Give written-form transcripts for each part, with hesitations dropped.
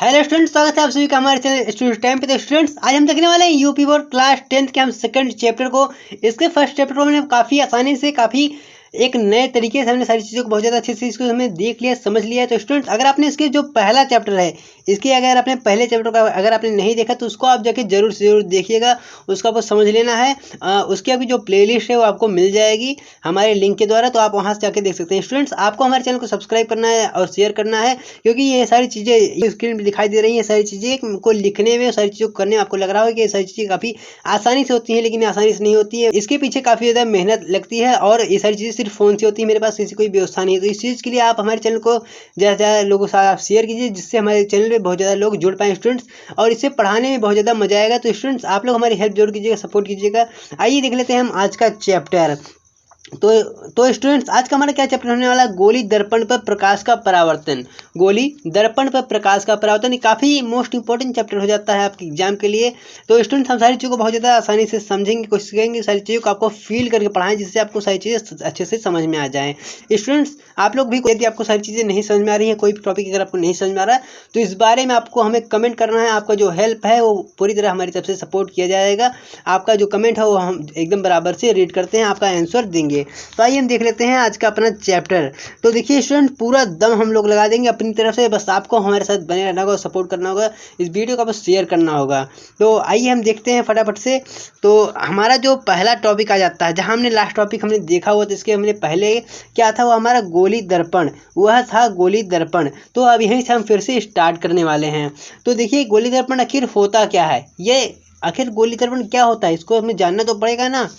Hello students, स्वागत है आप सभी का हमारे चैनल स्टूडेंट टाइम पे। तो स्टूडेंट्स, आज हम देखने वाले हैं यूपी बोर्ड क्लास 10th के हम सेकंड चैप्टर को। इसके फर्स्ट चैप्टर को हमने काफ़ी आसानी से, काफ़ी एक नए तरीके से हमने सारी चीज़ों को बहुत ज़्यादा अच्छे से इसको हमने देख लिया, समझ लिया। तो स्टूडेंट्स, अगर आपने इसके जो पहला चैप्टर है, इसके अगर आपने पहले चैप्टर का अगर आपने नहीं देखा तो उसको आप जाके जरूर से जरूर देखिएगा, उसको आपको समझ लेना है। उसकी अभी जो प्लेलिस्ट है वो आपको मिल जाएगी हमारे लिंक के द्वारा, तो आप वहाँ से जाके देख सकते हैं। स्टूडेंट्स, आपको हमारे चैनल को सब्सक्राइब करना है और शेयर करना है, क्योंकि ये सारी चीज़ें स्क्रीन पर दिखाई दे रही हैं, सारी चीज़ें को लिखने में, सारी चीज़ों को करने में आपको लग रहा होगा कि ये सारी चीज़ें काफ़ी आसानी से होती हैं, लेकिन आसानी से नहीं होती है। इसके पीछे काफ़ी ज़्यादा मेहनत लगती है और ये सारी चीज़ें सिर्फ फ़ोन से होती है, मेरे पास ऐसी कोई व्यवस्था नहीं है। तो इस चीज़ के लिए आप हमारे चैनल को ज़्यादा से ज़्यादा लोगों के साथ आप शेयर कीजिए, जिससे हमारे चैनल पे बहुत ज़्यादा लोग जुड़ पाएँ स्टूडेंट्स, और इससे पढ़ाने में बहुत ज़्यादा मजा आएगा। तो स्टूडेंट्स, आप लोग हमारी हेल्प जरूर कीजिएगा, सपोर्ट कीजिएगा। आइए देख लेते हैं हम आज का चैप्टर। तो स्टूडेंट्स, आज का हमारा क्या चैप्टर होने वाला है? गोली दर्पण पर प्रकाश का परावर्तन। गोली दर्पण पर प्रकाश का परावर्तन काफ़ी मोस्ट इंपॉर्टेंट चैप्टर हो जाता है आपके एग्जाम के लिए। तो स्टूडेंट्स, हम सारी चीज़ों को बहुत ज़्यादा आसानी से समझेंगे, कोशिश करेंगे सारी चीज़ों को आपको फील करके पढ़ाएं, जिससे आपको सारी चीज़ें अच्छे से समझ में आ जाएँ। स्टूडेंट्स, आप लोग भी यदि आपको सारी चीज़ें नहीं समझ में आ रही है, कोई भी टॉपिक अगर आपको नहीं समझ में आ रहा है, तो इस बारे में आपको हमें कमेंट करना है। आपका जो हेल्प है वो पूरी तरह हमारी तरफ से सपोर्ट किया जाएगा। आपका जो कमेंट है वो हम एकदम बराबर से रीड करते हैं, आपका आंसर देंगे। तो आइए हम देख लेते हैं आज का अपना चैप्टर। तो देखिए स्टूडेंट, पूरा दम हम लोग लगा देंगे अपनी तरफ से, बस आपको हमारे साथ बने रहना होगा, सपोर्ट करना होगा, इस वीडियो को बस शेयर करना होगा। तो आइए हम देखते हैं फटाफट से। तो हमारा जो पहला टॉपिक आ जाता है, जहां हमने लास्ट टॉपिक हमने देखा हुआ, तो इसके हमने पहले क्या था, वो हमारा गोली दर्पण, वह था गोली दर्पण। तो अब यहीं से हम फिर से स्टार्ट करने वाले हैं। तो देखिए, गोली दर्पण आखिर होता क्या है, ये आखिर गोली दर्पण क्या होता है, इसको हमें जानना तो पड़ेगा ना।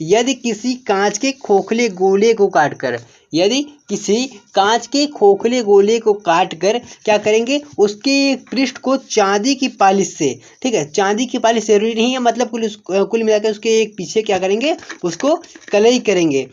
यदि किसी कांच के खोखले गोले को काटकर, यदि किसी कांच के खोखले गोले को काटकर क्या करेंगे, उसके पृष्ठ को चांदी की पालिश से, ठीक है, चांदी की पालिश जरूरी नहीं है, मतलब कुल मिलाकर उसके एक पीछे क्या करेंगे, उसको कलई करेंगे।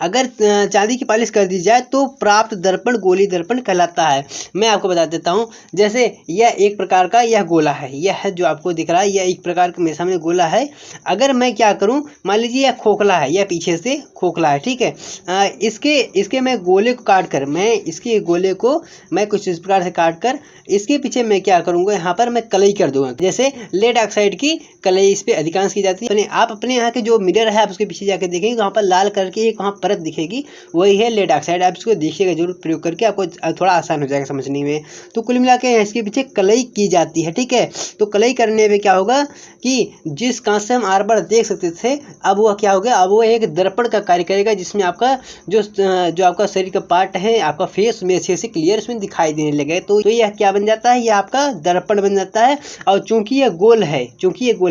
अगर चांदी की पालिश कर दी जाए तो प्राप्त दर्पण गोली दर्पण कहलाता है। मैं आपको बता देता हूँ, जैसे यह एक प्रकार का यह गोला है, यह जो आपको दिख रहा है यह एक प्रकार का मेरे सामने गोला है। अगर मैं क्या करूँ, मान लीजिए यह खोखला है, यह पीछे से खोखला है, ठीक है। इसके मैं गोले को काट कर, मैं इसके गोले को मैं कुछ इस प्रकार से काट कर इसके पीछे मैं क्या करूँगा, यहाँ पर मैं कलई कर दूंगा। जैसे लेड ऑक्साइड की कलई इस पर अधिकांश की जाती है। आप अपने यहाँ के जो मिरर है, आप उसके पीछे जाकर देखेंगे, वहाँ पर लाल कलर की एक वहाँ परत दिखेगी, वही है लेड ऑक्साइड। आप इसको देखिएगा जरूर, प्रयोग करके आपको थोड़ा आसान हो जाएगा समझने में। तो कुल मिला के इसके पीछे कलई की जाती है, ठीक है। तो कलई करने में क्या होगा कि जिस कांच से हम आर बार देख सकते थे, अब वह क्या हो गया, अब वो एक दर्पण का कार्य करेगा, जिसमें आपका जो आपका शरीर का पार्ट है, आपका फेस में अच्छे से क्लियर इसमें दिखाई देने लगे। तो यह क्या बन जाता है, यह आपका दर्पण बन जाता है। और चूंकि यह गोल है,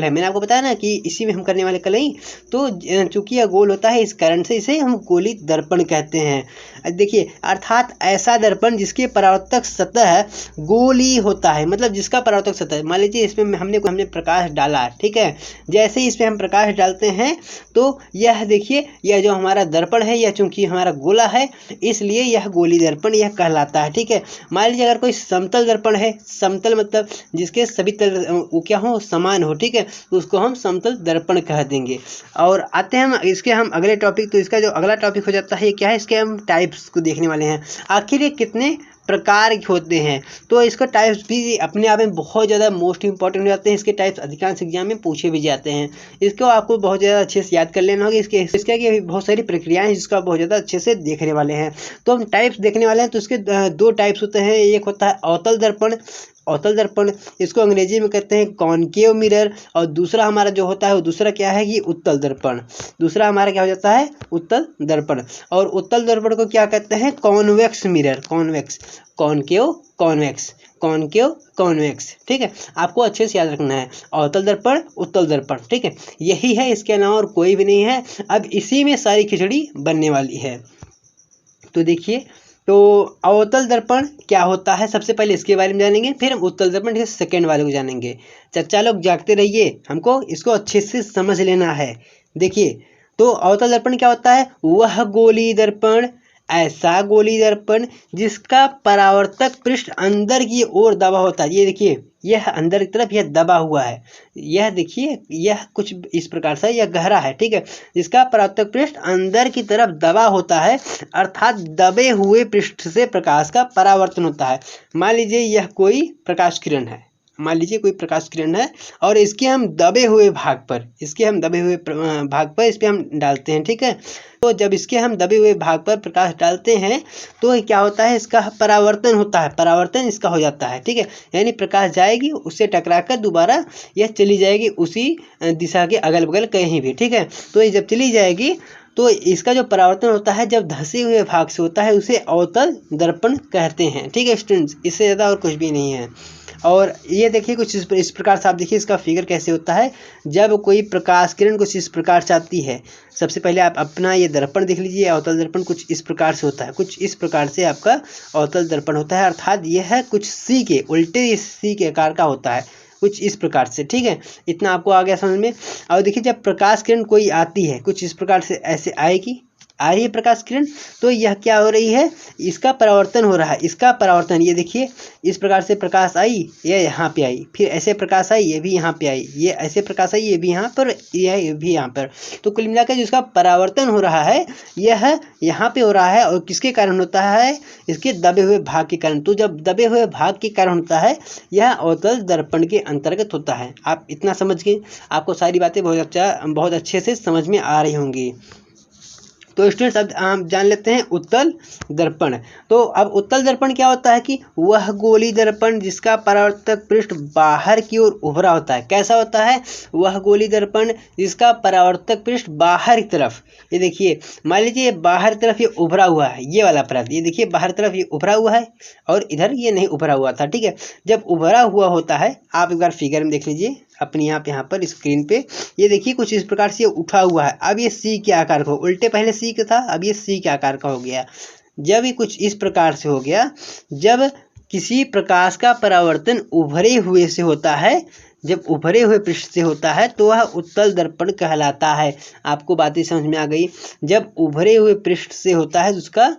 मैंने आपको बताया ना कि इसी में हम करने वाले कलई, तो चूंकि यह गोल होता है, इस कारण से इसे हम गोली दर्पण कहते हैं। देखिए, अर्थात ऐसा दर्पण जिसके परावर्तक सतह गोली होता है, मतलब जिसका परावर्तक सतह, मान लीजिए इसमें हमने प्रकाश डाला, ठीक है। जैसे ही इसमें हम प्रकाश डालते हैं तो यह देखिए, यह जो हमारा दर्पण है, यह चूंकि हमारा गोला है, इसलिए यह गोली दर्पण यह कहलाता है, ठीक है। मान लीजिए अगर कोई समतल दर्पण है, समतल मतलब जिसके सभी तल वो क्या हो, समान हो, ठीक है, तो उसको हम समतल दर्पण कह देंगे। और आते हैं हम इसके अगले टॉपिक। तो इसका जो अगला टॉपिक हो जाता है, ये क्या है, इसके हम टाइप्स को देखने वाले हैं, आखिर ये कितने प्रकार के होते हैं। तो इसका टाइप्स भी अपने आप में बहुत ज़्यादा मोस्ट इंपॉर्टेंट हो जाते हैं। इसके टाइप्स अधिकांश एग्जाम में पूछे भी जाते हैं, इसको आपको बहुत ज़्यादा अच्छे से याद कर लेना होगा। इसके बहुत सारी प्रक्रियाएं हैं जिसको आप बहुत ज़्यादा अच्छे से देखने वाले हैं। तो हम टाइप्स देखने वाले हैं। तो इसके दो टाइप्स होते हैं, एक होता है अवतल दर्पण, इसको अंग्रेजी में कहते हैं कॉनकेव मिरर, और दूसरा हमारा जो होता है वो दूसरा क्या है कि उत्तल दर्पण। दूसरा हमारा क्या हो जाता है, उत्तल दर्पण। और उत्तल दर्पण को क्या कहते हैं, कॉन्वेक्स मिरर, कॉनकेव कॉन्वेक्स, ठीक है। आपको अच्छे से याद रखना है, अवतल दर्पण, उत्तल दर्पण, ठीक है, यही है, इसके अलावा और कोई भी नहीं है। अब इसी में सारी खिचड़ी बनने वाली है। तो देखिए, तो अवतल दर्पण क्या होता है, सबसे पहले इसके बारे में जानेंगे, फिर हम उत्तल दर्पण के सेकंड वाले को जानेंगे। चच्चा लोग जागते रहिए, हमको इसको अच्छे से समझ लेना है। देखिए, तो अवतल दर्पण क्या होता है, वह गोली दर्पण ऐसा गोली दर्पण जिसका परावर्तक पृष्ठ अंदर की ओर दबा होता है। ये देखिए, यह अंदर की तरफ यह दबा हुआ है। यह देखिए, यह कुछ इस प्रकार से यह गहरा है, ठीक है। जिसका परावर्तक पृष्ठ अंदर की तरफ दबा होता है, अर्थात दबे हुए पृष्ठ से प्रकाश का परावर्तन होता है। मान लीजिए यह कोई प्रकाश किरण है, मान लीजिए कोई प्रकाश किरण है और इसके हम दबे हुए भाग पर इस पे हम डालते हैं, ठीक है। तो जब इसके हम दबे हुए भाग पर प्रकाश डालते हैं तो क्या होता है, इसका परावर्तन होता है, परावर्तन इसका हो जाता है, ठीक है। यानी प्रकाश जाएगी, उससे टकराकर दोबारा यह चली जाएगी उसी दिशा के अगल बगल कहीं भी, ठीक है। तो ये जब चली जाएगी तो इसका जो परावर्तन होता है जब धंसे हुए भाग से होता है, उसे अवतल दर्पण कहते हैं, ठीक है स्टूडेंट्स। इससे ज़्यादा और कुछ भी नहीं है। और ये देखिए कुछ इस प्रकार से आप देखिए इसका फिगर कैसे होता है। जब कोई प्रकाश किरण कुछ इस प्रकार से आती है, सबसे पहले आप अपना ये दर्पण देख लीजिए। अवतल दर्पण कुछ इस प्रकार से होता है, कुछ इस प्रकार से आपका अवतल दर्पण होता है, अर्थात यह कुछ सी के उल्टे सी के आकार का होता है, कुछ इस प्रकार से, ठीक है। इतना आपको आ गया समझ में। और देखिए जब प्रकाश किरण कोई आती है कुछ इस प्रकार से ऐसे आएगी, आ रही है प्रकाश किरण, तो यह क्या हो रही है, इसका परावर्तन हो रहा है। इसका परावर्तन, ये देखिए इस प्रकार से प्रकाश आई, ये यहाँ पे आई, फिर ऐसे प्रकाश आई, ये भी यहाँ पे आई, ये ऐसे प्रकाश आई, ये भी यहाँ पर, ये भी यहाँ पर। तो कुल मिलाकर जिसका परावर्तन हो रहा है यह यहाँ पे हो रहा है। और किसके कारण होता है, इसके दबे हुए भाग के कारण। तो जब दबे हुए भाग के कारण होता है यह अवतल दर्पण के अंतर्गत होता है। आप इतना समझ के आपको सारी बातें बहुत अच्छे से समझ में आ रही होंगी। तो स्टूडेंट्स अब हम जान लेते हैं उत्तल दर्पण। तो अब उत्तल दर्पण क्या होता है कि वह गोली दर्पण जिसका परावर्तक पृष्ठ बाहर की ओर उभरा होता है। कैसा होता है, वह गोली दर्पण जिसका परावर्तक पृष्ठ बाहर की तरफ, ये देखिए मान लीजिए बाहर की तरफ ये उभरा हुआ है, ये वाला परत, ये देखिए बाहर तरफ ये उभरा हुआ है और इधर ये नहीं उभरा हुआ था, ठीक है। जब उभरा हुआ होता है, आप एक बार फिगर में देख लीजिए अपने यहाँ पर स्क्रीन पे, ये देखिए कुछ इस प्रकार से उठा हुआ है। अब ये सी के आकार का, उल्टे पहले सी का था, अब ये सी के आकार का हो गया। जब ये कुछ इस प्रकार से हो गया, जब किसी प्रकाश का परावर्तन उभरे हुए से होता है, जब उभरे हुए पृष्ठ से होता है तो वह उत्तल दर्पण कहलाता है। आपको बातें समझ में आ गई। जब उभरे हुए पृष्ठ से होता है उसका,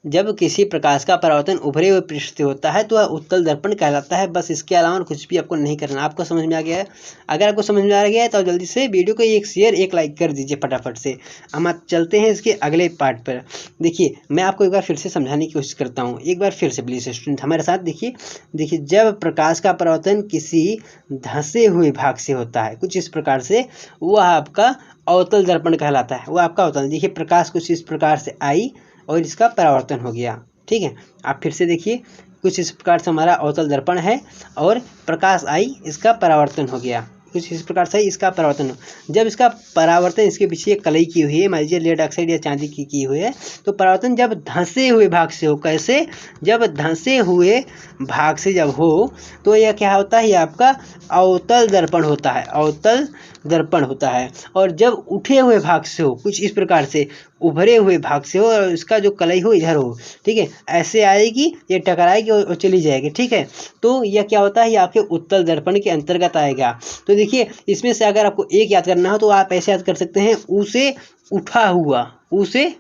जब किसी प्रकाश का परावर्तन उभरे हुए पृष्ठ से होता है तो वह उत्तल दर्पण कहलाता है। बस इसके अलावा कुछ भी आपको नहीं करना। आपको समझ में आ गया है? अगर आपको समझ में आ गया है तो जल्दी से वीडियो को एक शेयर एक लाइक कर दीजिए फटाफट से। हम चलते हैं इसके अगले पार्ट पर। देखिए मैं आपको एक बार फिर से समझाने की कोशिश करता हूँ, एक बार फिर से प्लीज स्टूडेंट हमारे साथ देखिए जब प्रकाश का परावर्तन किसी धंसे हुए भाग से होता है कुछ इस प्रकार से, वह आपका अवतल दर्पण कहलाता है। वह आपका अवतल, देखिए प्रकाश कुछ इस प्रकार से आई और इसका परावर्तन हो गया, ठीक है। आप फिर से देखिए कुछ इस प्रकार से हमारा अवतल दर्पण है और प्रकाश आई, इसका परावर्तन हो गया, कुछ इस प्रकार से इसका परावर्तन हो। जब इसका परावर्तन, इसके पीछे कलई की हुई है, मान लीजिए लेड ऑक्साइड या चांदी की हुई है, तो परावर्तन जब धंसे हुए भाग से हो, कैसे, जब धंसे हुए भाग से जब हो तो यह क्या होता है, यह आपका अवतल दर्पण होता है, अवतल दर्पण होता है। और जब उठे हुए भाग से हो, कुछ इस प्रकार से उभरे हुए भाग से हो और इसका जो कलई हो इधर हो, ठीक है, ऐसे आएगी, ये टकराएगी और चली जाएगी, ठीक है। तो यह क्या होता है, ये आपके उत्तल दर्पण के अंतर्गत आएगा। तो देखिए इसमें से अगर आपको एक याद करना हो तो आप ऐसे याद कर सकते हैं, उसे उठा हुआ, उसे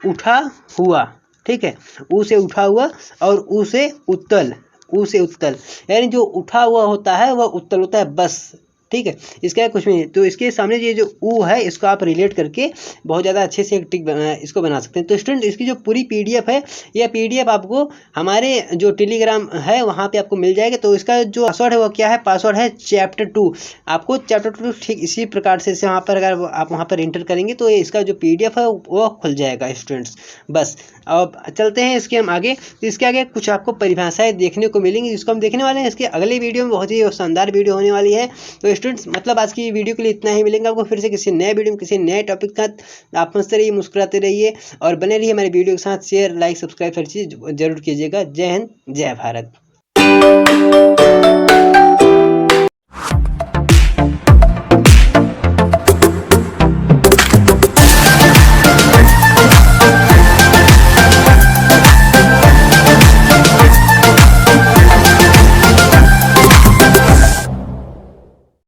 उठा हुआ, ठीक है, उसे उठा हुआ और उसे उत्तल, उसे उत्तल, यानी जो उठा हुआ होता है वह उत्तल होता है, बस, ठीक है। इसका कुछ नहीं। तो इसके सामने ये जो ऊ है इसको आप रिलेट करके बहुत ज़्यादा अच्छे से एक टिक इसको बना सकते हैं। तो स्टूडेंट इसकी जो पूरी पीडीएफ है, यह पीडीएफ आपको हमारे जो टेलीग्राम है वहाँ पे आपको मिल जाएगा। तो इसका जो पासवर्ड है वो क्या है, पासवर्ड है चैप्टर 2। आपको चैप्टर 2 ठीक इसी प्रकार से वहाँ पर अगर आप वहाँ पर एंटर करेंगे तो इसका जो पीडीएफ है वो खुल जाएगा स्टूडेंट्स। बस अब चलते हैं इसके हम आगे। तो इसके आगे कुछ आपको परिभाषाएं देखने को मिलेंगी जिसको हम देखने वाले हैं इसके अगले वीडियो में। बहुत ही शानदार वीडियो होने वाली है। तो स्टूडेंट्स मतलब आज की वीडियो के लिए इतना ही। मिलेंगे आपको फिर से किसी नए वीडियो में किसी नए टॉपिक के साथ। आप हंसते रहिए, मुस्कुराते रहिए और बने रहिए हमारे वीडियो के साथ। शेयर, लाइक, सब्सक्राइब हर चीज़ जरूर कीजिएगा। जय हिंद, जय भारत।